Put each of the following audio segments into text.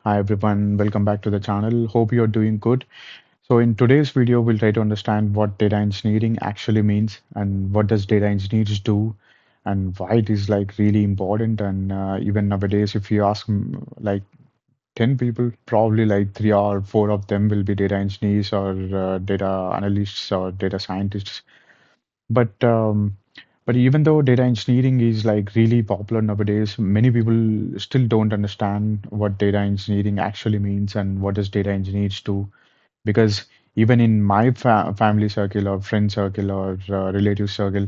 Hi everyone, welcome back to the channel. Hope you're doing good. So in today's video, we'll try to understand what data engineering actually means and what does data engineers do and why it is like really important. And even nowadays, if you ask like 10 people, probably like three or four of them will be data engineers or data analysts or data scientists. But but even though data engineering is like really popular nowadays, many people still don't understand what data engineering actually means and what does data engineers do. Because even in my family circle or friend circle or relative circle,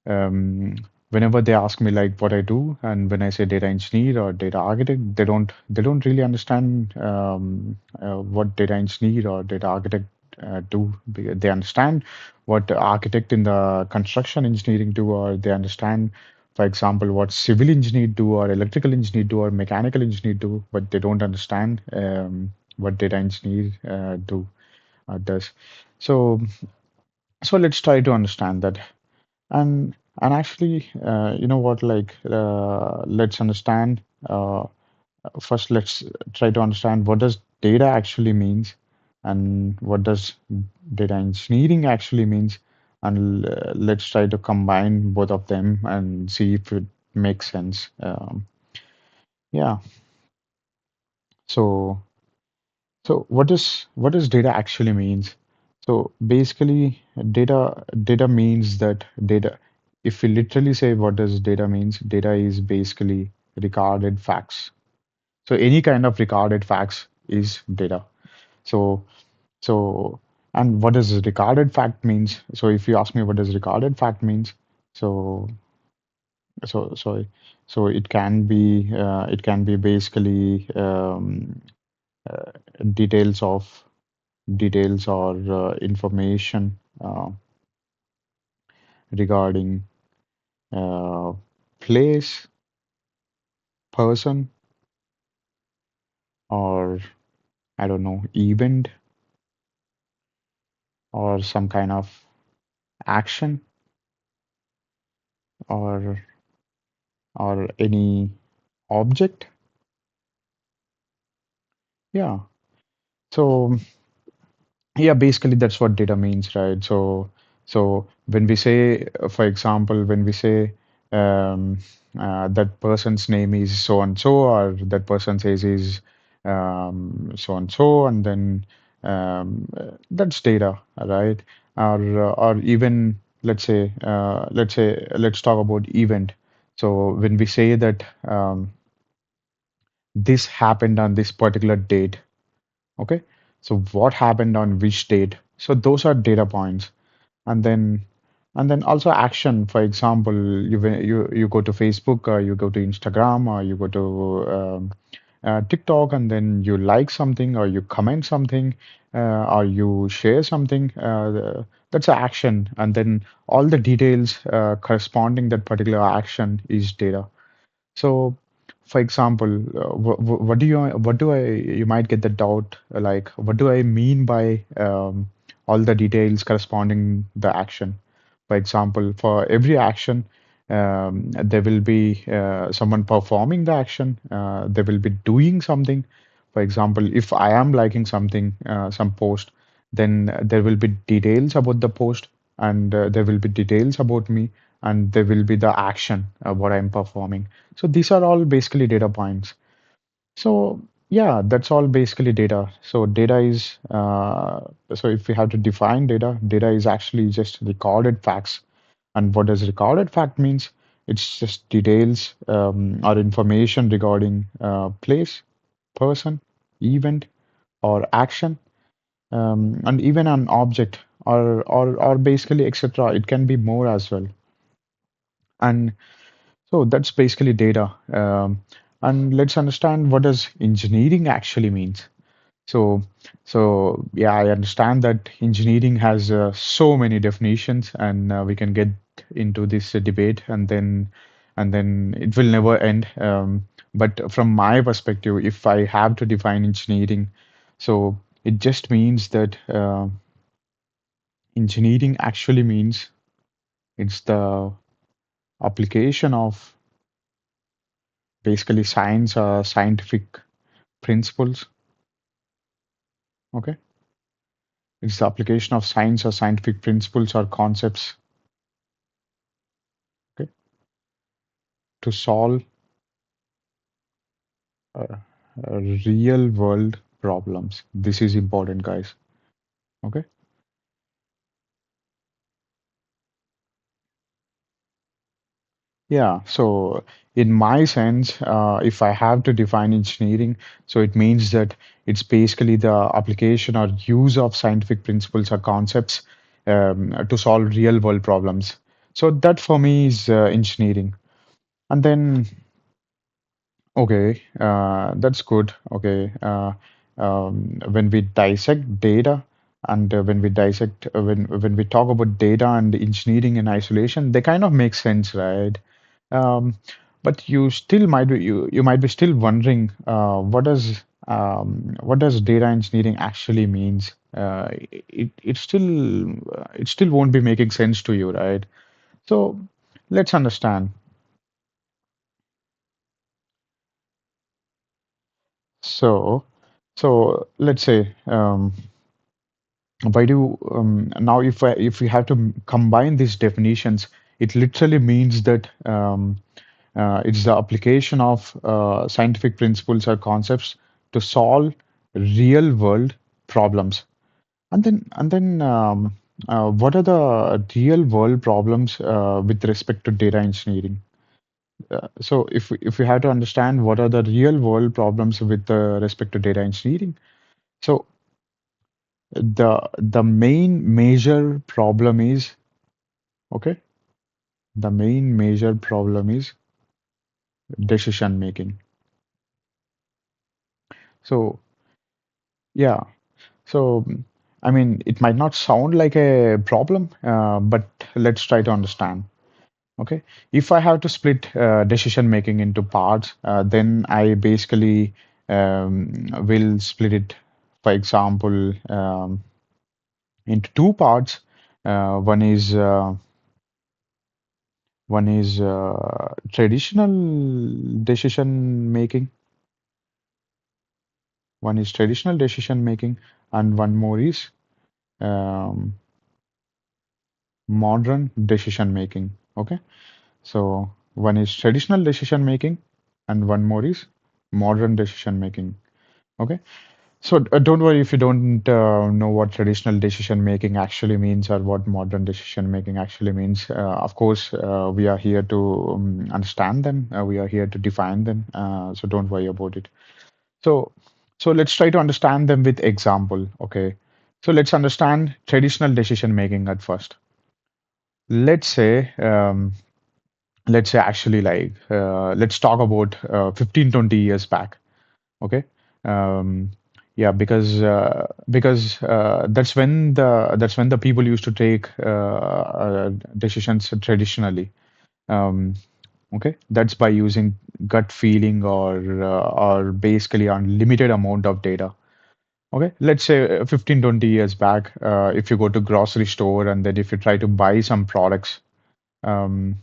um, whenever they ask me like what I do, and when I say data engineer or data architect, they don't really understand what data engineer or data architect do. They understand what architect in the construction engineering do, or they understand, for example, what civil engineer do, or electrical engineer do, or mechanical engineer do, but they don't understand what data engineer does. So, so let's try to understand that. And actually, you know what? Let's understand. First, let's try to understand what does data actually means, and what does data engineering actually means, and let's try to combine both of them and see if it makes sense. Yeah. So, so what does data actually means? So basically, data means that data. If we literally say what does data means, data is basically recorded facts. So any kind of recorded facts is data. So so and what does recorded fact means? So if you ask me what does recorded fact means, so so so it can be basically uh, details of details or information regarding uh, place, person, or I don't know, event, or some kind of action, or any object. Yeah. So yeah, basically that's what data means, right? So when we say, for example, when we say um, that person's name is so and so, or that person says is so and so, and then that's data, right? Or even let's talk about event. So when we say that this happened on this particular date. Okay, so what happened on which date? So those are data points, and then also action. For example, you go to Facebook, or you go to Instagram, or you go to TikTok, and then you like something, or you comment something, or you share something. That's an action, and then all the details corresponding that particular action is data. So, for example, what do I, you might get the doubt, like, what do I mean by all the details corresponding the action? For example, for every action, there will be someone performing the action, they will be doing something. For example, if I am liking something, some post, then there will be details about the post, and there will be details about me, and there will be the action, what I'm performing. So these are all basically data points. So yeah, that's all basically data. So data is so if we have to define data, data is actually just recorded facts. And what does recorded fact means? It's just details or information regarding place, person, event, or action, and even an object, or basically etc. It can be more as well. And so that's basically data. And let's understand what does engineering actually means. So, so yeah, I understand that engineering has so many definitions, and we can get into this debate, and then it will never end. But from my perspective, if I have to define engineering, so it just means that engineering actually means it's the application of basically science or scientific principles. Okay, it's the application of science or scientific principles or concepts. Okay, to solve uh, real world problems. This is important, guys. Okay. Yeah, so in my sense, if I have to define engineering, so it means that it's basically the application or use of scientific principles or concepts to solve real world problems. So that for me is engineering. And then, okay, that's good. Okay, when we dissect data and when we talk about data and engineering in isolation, they kind of make sense, right? Um, but you might be still wondering what does data engineering actually means? It still won't be making sense to you, right? So let's understand. So let's say why do now if we have to combine these definitions, it literally means that it's the application of scientific principles or concepts to solve real world problems. And then what are the real world problems with respect to data engineering? So if we had to understand what are the real world problems with respect to data engineering, so the main major problem is okay. The main major problem is decision making. So yeah, so I mean it might not sound like a problem, but let's try to understand. Okay, if I have to split decision making into parts, then I basically will split it, for example, into two parts. Uh, one is uh, one is decision making. One is traditional decision making, and one more is um, modern decision making. Okay, so one is traditional decision making, and one more is modern decision making. Okay. So don't worry if you don't know what traditional decision making actually means or what modern decision making actually means. Of course, we are here to understand them. We are here to define them. So don't worry about it. So let's try to understand them with example. Okay. So let's understand traditional decision making at first. Let's say actually let's talk about 15, 20 years back. Okay. Um, yeah, because that's when the people used to take decisions traditionally. Um, okay, that's by using gut feeling or basically unlimited amount of data. Okay, let's say 15, 20 years back, if you go to grocery store and then if you try to buy some products, um,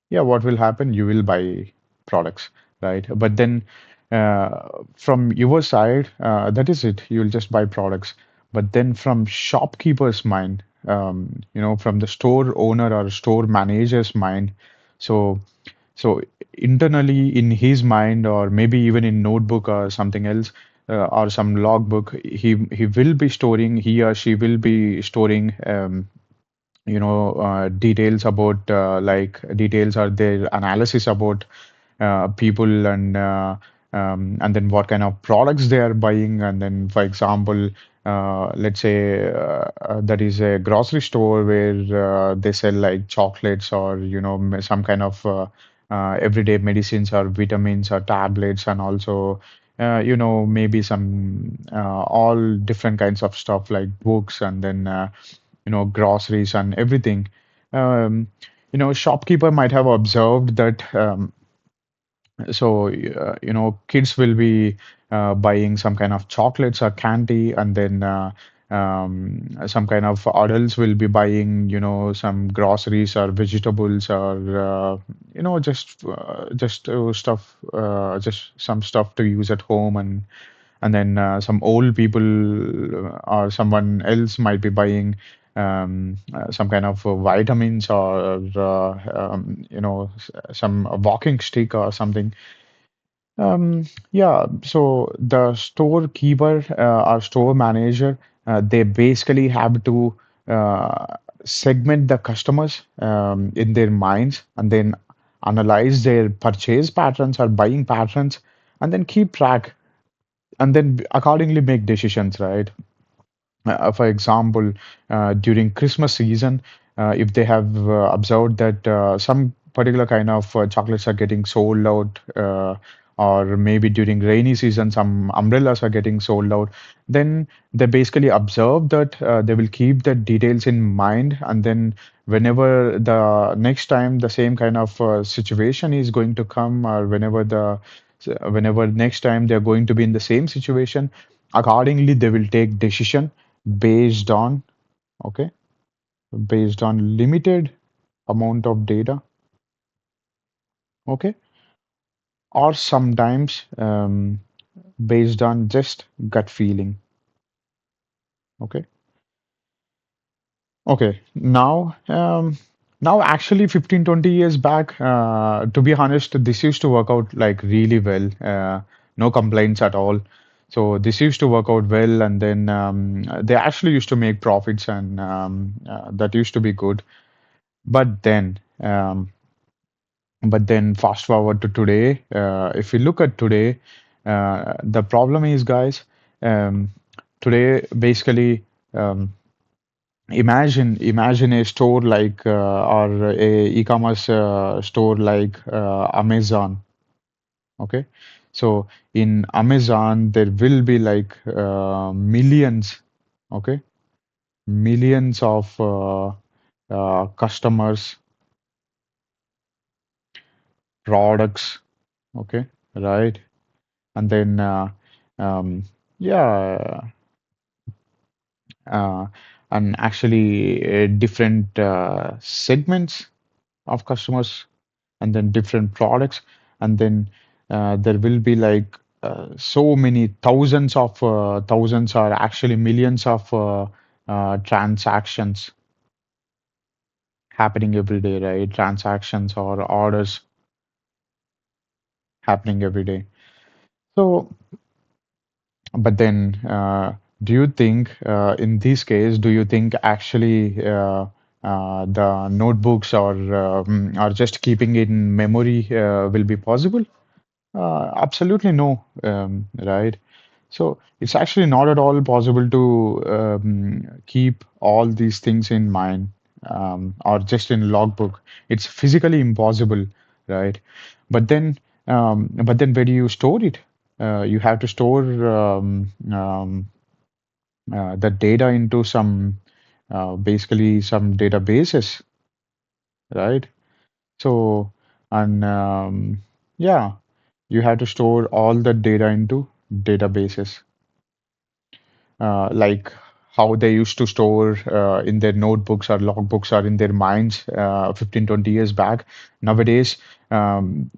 yeah, what will happen? You will buy products, right? But then from your side, that is it. You'll just buy products. But then from shopkeeper's mind, from the store owner or store manager's mind, so internally in his mind, or maybe even in notebook or something else, or some logbook, he or she will be storing details about details or their analysis about people and then what kind of products they are buying. And then, for example, let's say that is a grocery store where they sell like chocolates or some kind of everyday medicines or vitamins or tablets, and also maybe some all different kinds of stuff like books, and then groceries and everything. Um, Shopkeeper might have observed that kids will be buying some kind of chocolates or candy, and then some kind of adults will be buying, some groceries or vegetables or just some stuff to use at home. And and then some old people or someone else might be buying some kind of vitamins or some walking stick or something. Yeah, so the storekeeper or store manager, they basically have to segment the customers in their minds and then analyze their purchase patterns or buying patterns and then keep track and then accordingly make decisions, right? For example, during Christmas season, if they have observed that some particular kind of chocolates are getting sold out, or maybe during rainy season, some umbrellas are getting sold out, then they basically observe that they will keep the details in mind, and then whenever the next time the same kind of situation is going to come, or whenever next time they're going to be in the same situation, accordingly they will take decision based on, okay, based on limited amount of data, okay, or sometimes based on just gut feeling, okay. Okay, now actually 15, 20 years back, to be honest, this used to work out like really well. No complaints at all. So this used to work out well, and then they actually used to make profits, and that used to be good. But then, fast forward to today. If you look at today, the problem is, guys, um, today basically. Imagine a store like or a e-commerce store like Amazon. Okay, so in Amazon there will be like millions. Okay, millions of customers, products. Okay, right, and then um, yeah, uh, and actually different segments of customers and then different products, and then there will be like so many thousands or actually millions of transactions happening every day, right? Transactions or orders happening every day. So, but then, do you think, in this case, do you think actually the notebooks or just keeping it in memory will be possible? Absolutely no, right? So it's actually not at all possible to keep all these things in mind or just in logbook. It's physically impossible, right? But then where do you store it? You have to store the data into some basically some databases, right? So, and yeah, you have to store all the data into databases, like how they used to store in their notebooks or logbooks or in their minds 15, 20 years back. Nowadays,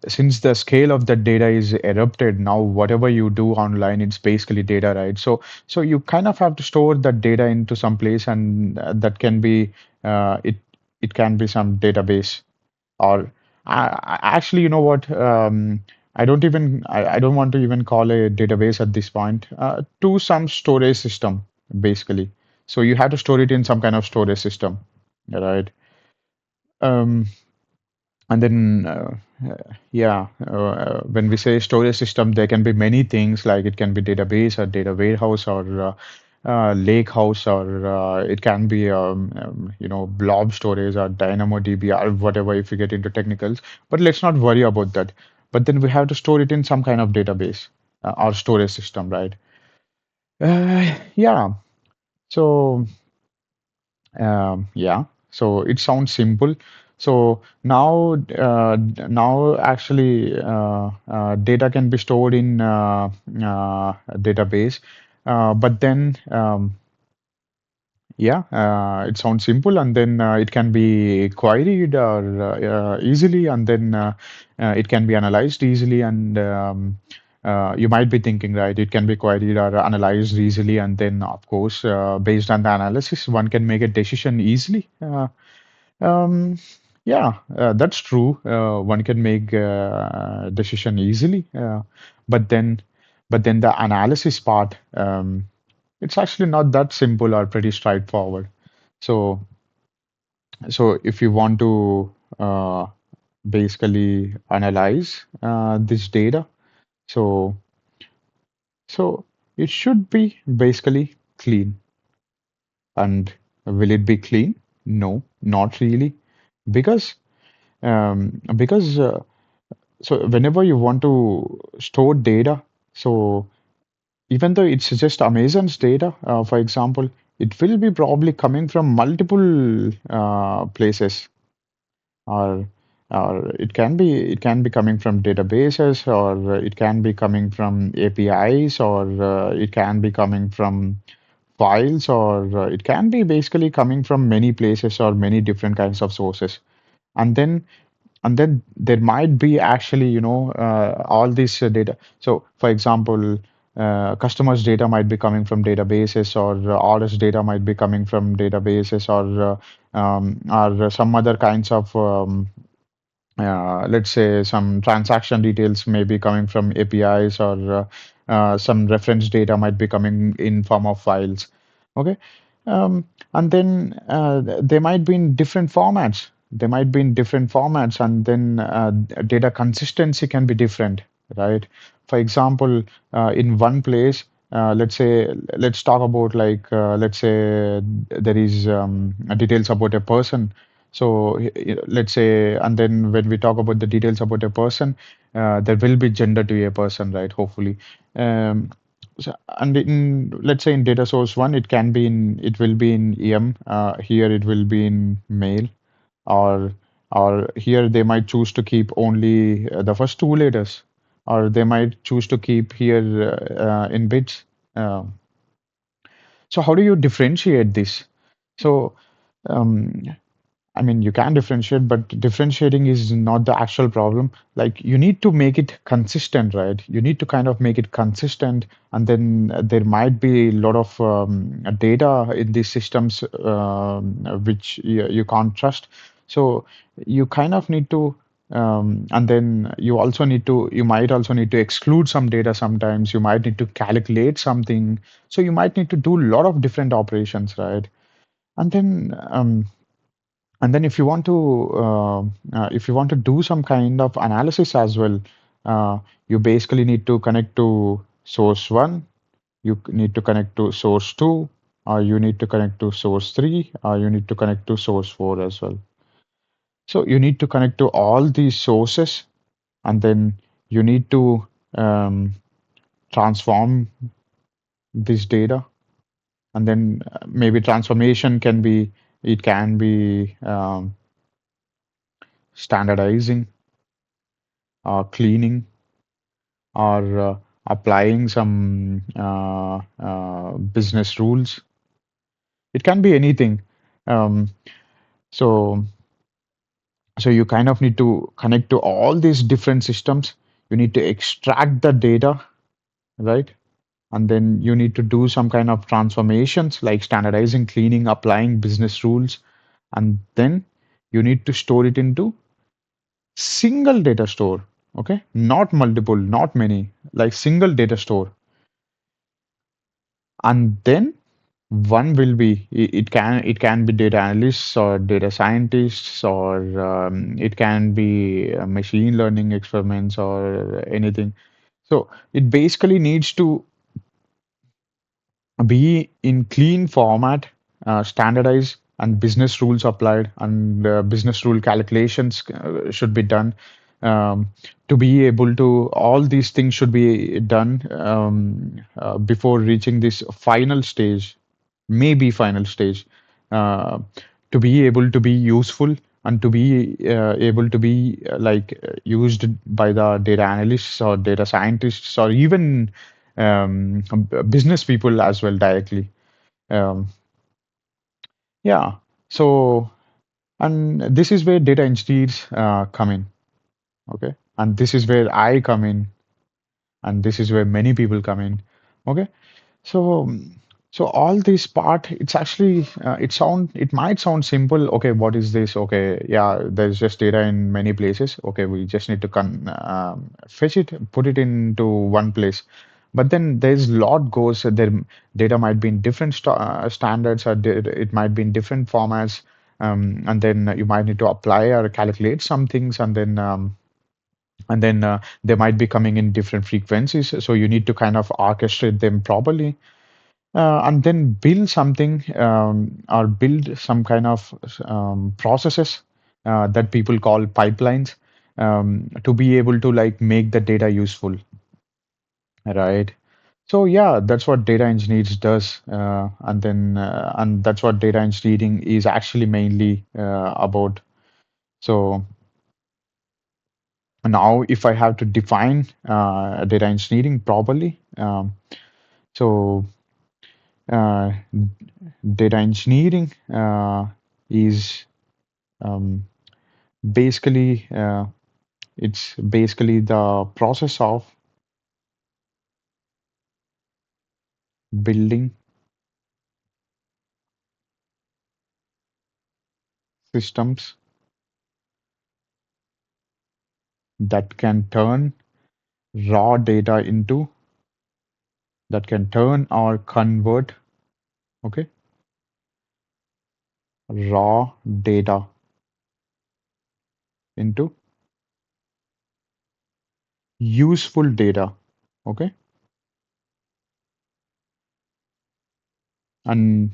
since the scale of that data is erupted, now whatever you do online, it's basically data, right? So you kind of have to store that data into some place, and that can be it can be some database or actually, you know what? I don't want to even call a database at this point. To some storage system, basically. So you have to store it in some kind of storage system, right? Um, and then, yeah, when we say storage system, there can be many things like it can be database or data warehouse or lake house, or it can be blob storage or DynamoDB or whatever if you get into technicals. But let's not worry about that. But then we have to store it in some kind of database or storage system, right? Yeah. So yeah, so it sounds simple. So now actually data can be stored in a database, but then yeah, it sounds simple, and then it can be queried or easily, and then it can be analyzed easily, and You might be thinking, right, it can be queried or analyzed easily, and then, of course, based on the analysis, one can make a decision easily. Um, yeah, that's true. One can make a decision easily, but then, but then the analysis part, it's actually not that simple or pretty straightforward. So, so if you want to basically analyze this data, so so it should be basically clean. And will it be clean? No, not really, because because so whenever you want to store data, so even though it's just Amazon's data, for example, it will be probably coming from multiple places, or it can be coming from databases, or it can be coming from APIs, or it can be coming from files, or it can be basically coming from many places or many different kinds of sources. And then there might be actually, all this data. So, for example, customers' data might be coming from databases, or orders data might be coming from databases, or some other kinds of let's say some transaction details may be coming from APIs, or some reference data might be coming in form of files. Okay. And then they might be in different formats. They might be in different formats, and then data consistency can be different, right? For example, in one place, let's talk about, like, let's say there is details about a person. So let's say, and then when we talk about the details about a person, there will be gender to a person, right? Hopefully. Um, and in, let's say, in data source one, it will be in EM. Here it will be in male, or here they might choose to keep only the first two letters, or they might choose to keep here in bits. Uh, so how do you differentiate this? So um, I mean, you can differentiate, but differentiating is not the actual problem. Like, you need to make it consistent, right? You need to kind of make it consistent, and then there might be a lot of data in these systems which you can't trust. So you kind of need to, and then you might also need to exclude some data sometimes. You might need to calculate something. So you might need to do a lot of different operations, right? And then, if you want to do some kind of analysis as well, you basically need to connect to source one, you need to connect to source two, or you need to connect to source three, or you need to connect to source four as well. So you need to connect to all these sources, and then you need to transform this data, and then maybe transformation can be, it can be standardizing, cleaning, or applying some business rules. It can be anything. Um, so, so you kind of need to connect to all these different systems. You need to extract the data, right? And then you need to do some kind of transformations like standardizing, cleaning, applying business rules, and then you need to store it into single data store. Okay, not multiple, not many, like single data store. And then one will be, it can be data analysts or data scientists, or it can be machine learning experiments or anything. So it basically needs to be in clean format, standardized, and business rules applied, and business rule calculations should be done. Um, to be able to, all these things should be done before reaching this final stage, maybe final stage, uh, to be able to be useful, and to be able to be used by the data analysts or data scientists, or even business people as well directly. Um, yeah. So, and this is where data engineers come in. Okay. And this is where I come in. and this is where many people come in. Okay, so, so all this part, it's actually it might sound simple. Okay, what is this? Okay, yeah, there's just data in many places. Okay, we just need to fetch it, put it into one place. But then there's lot goes there. Data might be in different standards, or it might be in different formats. And then you might need to apply or calculate some things, and then they might be coming in different frequencies. So you need to kind of orchestrate them properly, and then build something, or build some kind of processes that people call pipelines, to be able to like make the data useful, right? So yeah, that's what data engineers does, and that's what data engineering is actually mainly about. So now, if I have to define data engineering properly, so uh, data engineering is um, basically it's basically the process of building systems that can turn raw data into that can turn or convert, okay, raw data into useful data, okay, and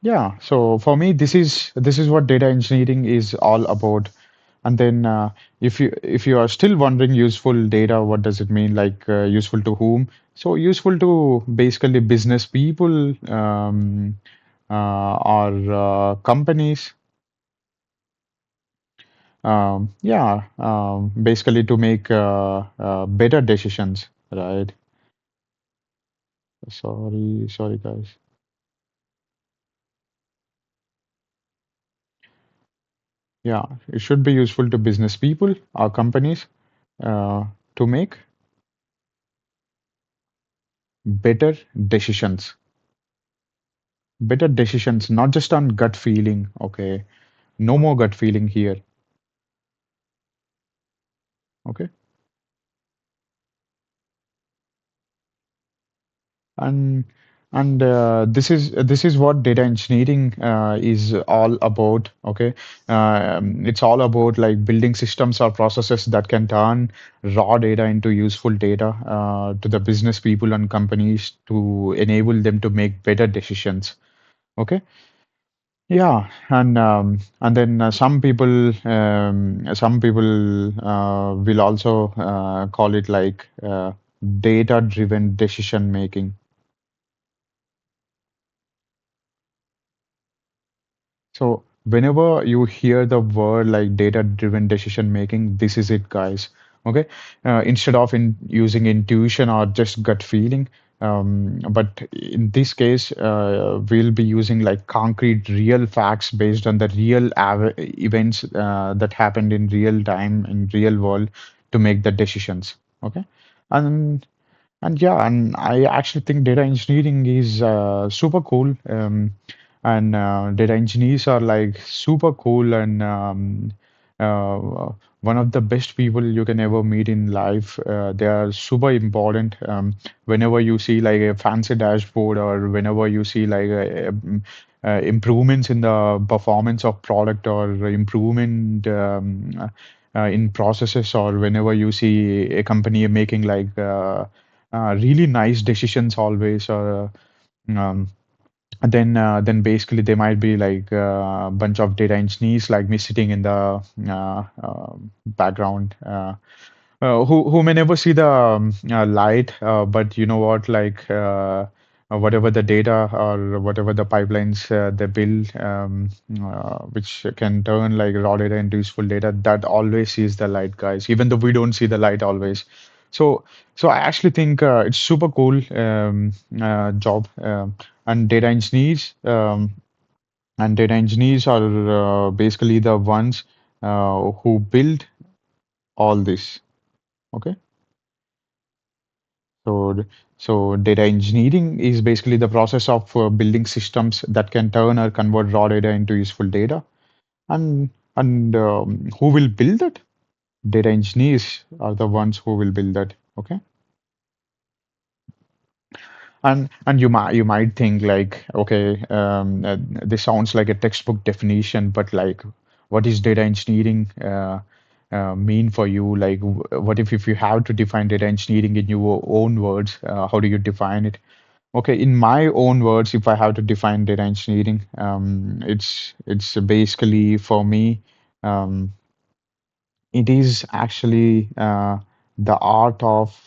yeah, so for me, this is what data engineering is all about. And then if you are still wondering useful data, what does it mean? Like useful to whom? So useful to basically business people, or companies. Yeah, basically to make better decisions, right? Sorry, guys. Yeah, it should be useful to business people or companies uh, to make better decisions. Better decisions, not just on gut feeling. Okay, no more gut feeling here. Okay, and this is what data engineering is all about. Okay, it's all about like building systems or processes that can turn raw data into useful data to the business people and companies to enable them to make better decisions. Okay. Yeah, and then some people will also call it like data-driven decision making. So whenever you hear the word like data-driven decision making, this is it, guys. Okay, instead of using intuition or just gut feeling, but in this case, we'll be using like concrete, real facts based on the real events that happened in real time in real world to make the decisions. Okay, and and yeah, and I actually think data engineering is super cool. And data engineers are like super cool, and one of the best people you can ever meet in life. They are super important. Whenever you see like a fancy dashboard, or whenever you see like improvements in the performance of product, or improvement in processes, or whenever you see a company making like really nice decisions always, or um, then basically there might be like a bunch of data engineers like me sitting in the background, who may never see the light, but you know what, like whatever the data or whatever the pipelines they build, which can turn like raw data into useful data, that always sees the light, guys, even though we don't see the light always. So, so I actually think it's super cool job, and data engineers are basically the ones who build all this. Okay. So, so data engineering is basically the process of building systems that can turn or convert raw data into useful data. And who will build that? Data engineers are the ones who will build that. Okay. And you might think like, okay, this sounds like a textbook definition, but like, what is data engineering mean for you? Like, what if you have to define data engineering in your own words? How do you define it? Okay, in my own words, if I have to define data engineering, it's basically for me, um, it is actually the art of,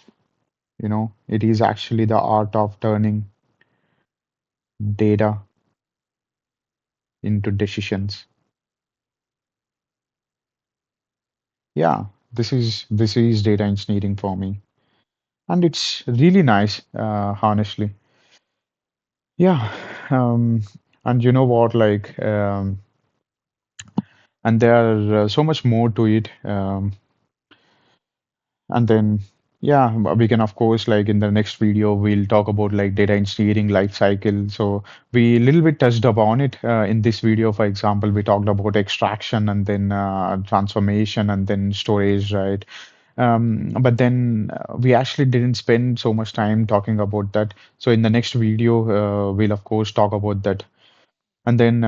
it is actually the art of turning data into decisions. Yeah, this is data engineering for me, and it's really nice, honestly. Yeah, and you know what, like, and there are so much more to it. And then, yeah, we can, of course, like in the next video, we'll talk about like data engineering life cycle. So we a little bit touched upon it in this video. For example, we talked about extraction and then transformation and then storage, right? But then we actually didn't spend so much time talking about that. So in the next video, we'll of course talk about that. And then,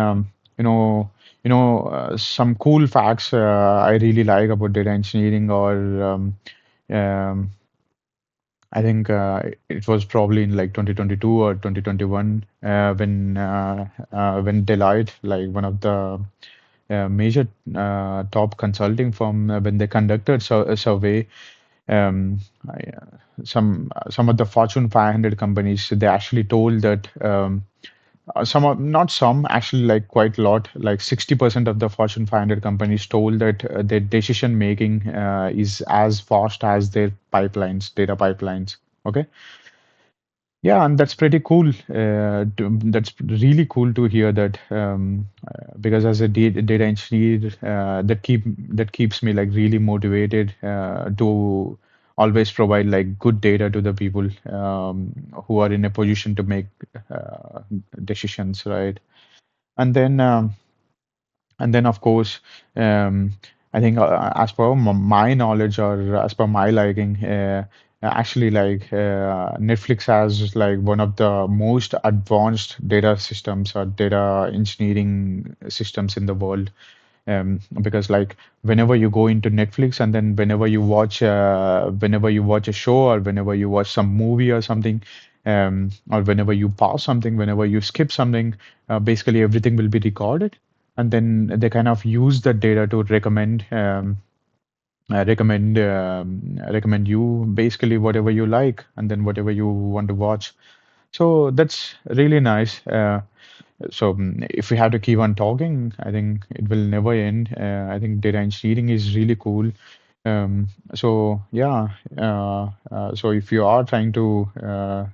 you know, some cool facts I really like about data engineering, or um, I think it was probably in like 2022 or 2021 when Deloitte, like one of the major top consulting firm, when they conducted a survey, um, some of the Fortune 500 companies, they actually told that some of, not some, actually like quite a lot, like 60% of the Fortune 500 companies told that their decision making is as fast as their pipelines, data pipelines. Okay. Yeah, and that's pretty cool. That's really cool to hear that, because as a data engineer, that keeps me like really motivated to always provide like good data to the people who are in a position to make decisions, right? And then of course, um, I think as per my knowledge, or as per my liking, actually like Netflix has like one of the most advanced data systems or data engineering systems in the world. Because like whenever you go into Netflix, and then whenever you watch a show, or whenever you watch some movie or something, or whenever you pause something, whenever you skip something, basically everything will be recorded, and then they kind of use that data to recommend you basically whatever you like, and then whatever you want to watch. So that's really nice. If we have to keep on talking, I think it will never end. I think data engineering is really cool. So yeah, so if you are trying to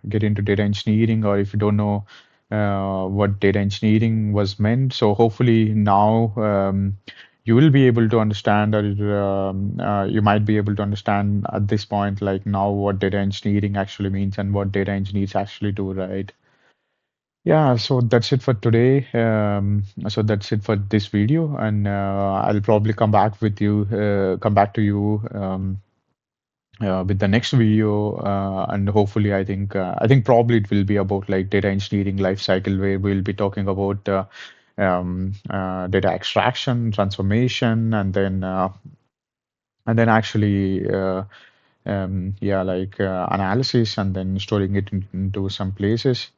get into data engineering, or if you don't know what data engineering was meant, so hopefully now you will be able to understand, or you might be able to understand at this point, like now what data engineering actually means and what data engineers actually do, right? Yeah, so that's it for today. So that's it for this video, and I'll probably come back to you with the next video, and hopefully, I think probably it will be about like data engineering life cycle, where we'll be talking about data extraction, transformation, and then actually, yeah, like analysis, and then storing it into some places.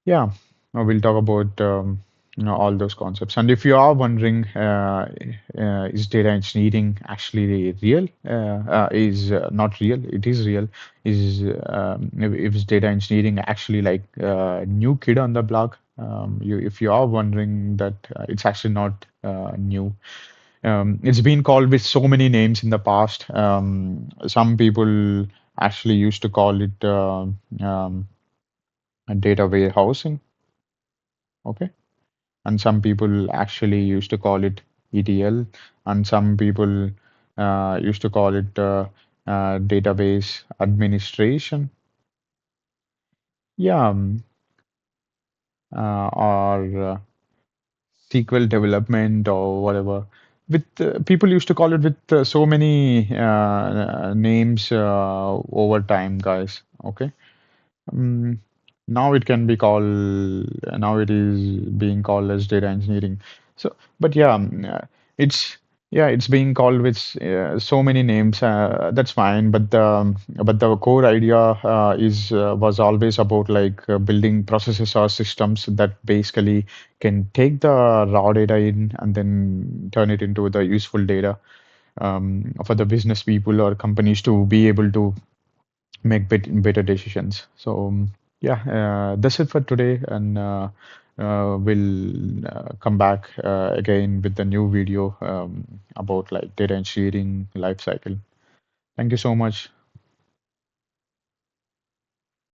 Yeah, we'll talk about all those concepts. And if you are wondering, is data engineering actually real? Is not real. It is real. Is data engineering actually like new kid on the block? If you are wondering that, it's actually not new. It's been called with so many names in the past. Some people actually used to call it data warehousing. Okay. And some people actually used to call it ETL, and some people used to call it database administration. yeah, or SQL development or whatever. With people used to call it with so many names over time, guys. Okay. Um, Now it can be called, now it is being called as data engineering. So, but yeah, yeah, it's being called with so many names. That's fine, but the core idea is was always about like building processes or systems that basically can take the raw data in and then turn it into the useful data for the business people or companies to be able to make better decisions. So yeah, that's it for today, and we'll come back again with the new video about like data engineering life cycle. Thank you so much.